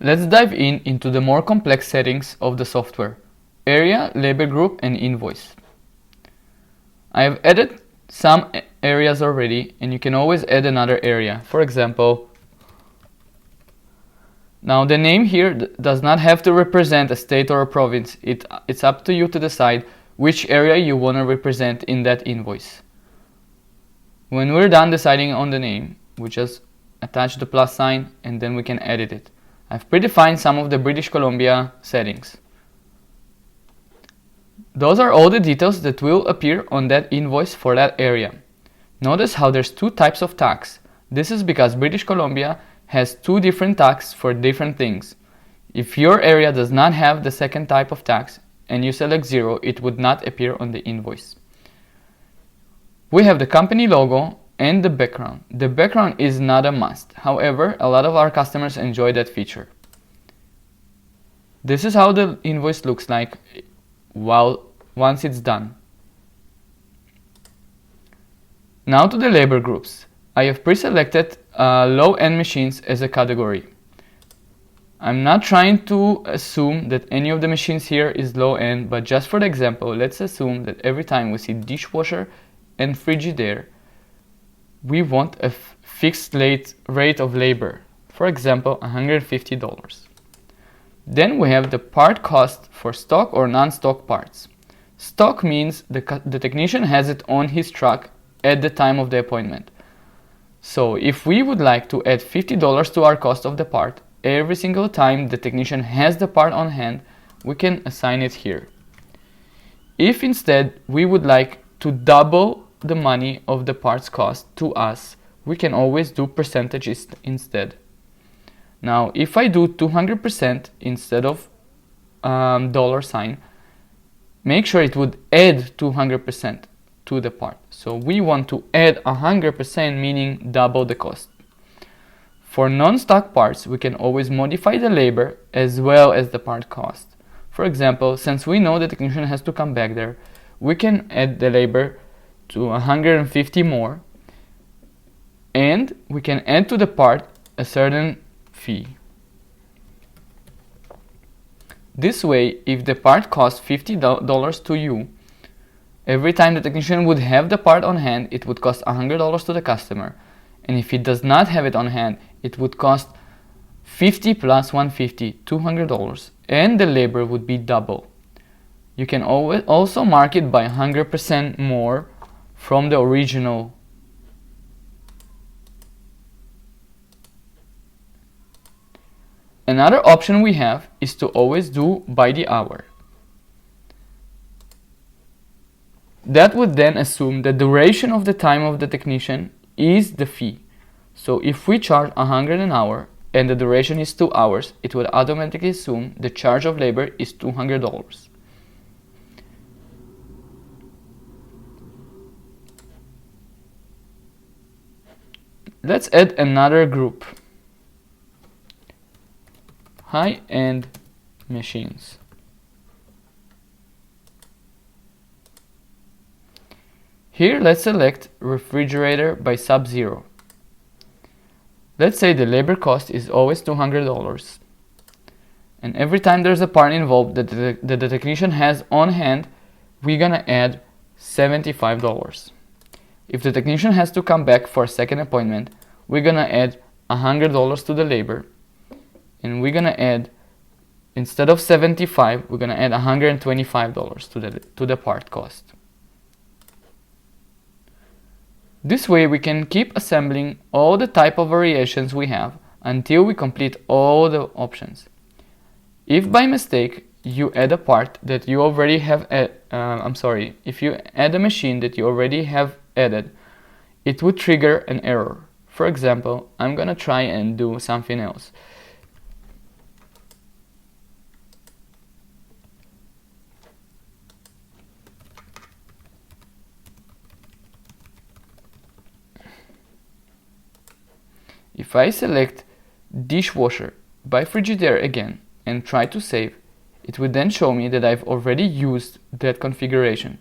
Let's dive into the more complex settings of the software: area, labor group, and invoice. I have added some areas already, and you can always add another area. For example, now the name here does not have to represent a state or a province. It's up to you to decide which area you want to represent in that invoice. When we're done deciding on the name, we just attach the plus sign and then we can edit it. I've predefined some of the British Columbia settings. Those are all the details that will appear on that invoice for that area. Notice how there's two types of tax. This is because British Columbia has two different taxes for different things. If your area does not have the second type of tax and you select 0, it would not appear on the invoice. We have the company logo and the background. The background is not a must. However, a lot of our customers enjoy that feature. This is how the invoice looks like once it's done. Now to the labor groups. I have pre-selected low-end machines as a category. I'm not trying to assume that any of the machines here is low-end, but just for the example, let's assume that every time we see dishwasher and Frigidaire, we want a fixed rate of labor, for example $150. Then we have the part cost for stock or non-stock parts. Stock means the technician has it on his truck at the time of the appointment. So if we would like to add $50 to our cost of the part, every single time the technician has the part on hand, we can assign it here. If instead we would like to double the money of the parts cost to us, we can always do percentages instead. Now if I do 200% instead of $, make sure it would add 200% to the part. So we want to add 100%, meaning double the cost. For non-stock parts, we can always modify the labor as well as the part cost. For example, since we know the technician has to come back there, we can add the labor to 150 more, and we can add to the part a certain fee. This way, if the part costs $50 to you, every time the technician would have the part on hand, it would cost $100 to the customer. And if he does not have it on hand, it would cost 50 plus 150, $200, and the labor would be double. You can also mark it by 100% more from the original. Another option we have is to always do by the hour. That would then assume the duration of the time of the technician is the fee. So if we charge 100 an hour and the duration is 2 hours, it would automatically assume the charge of labor is $200. Let's add another group: high-end machines. Here let's select refrigerator by Sub-Zero. Let's say the labor cost is always $200, and every time there's a part involved that the technician has on hand, we're gonna add $75. If the technician has to come back for a second appointment, we're gonna add $100 to the labor, and we're gonna add, instead of 75, we're gonna add $125 to the part cost. This way we can keep assembling all the type of variations we have until we complete all the options. If by mistake you add a part that you already have, if you add a machine that you already have added, it would trigger an error. For example, I'm gonna try and do something else. If I select dishwasher by Frigidaire again and try to save, it would then show me that I've already used that configuration.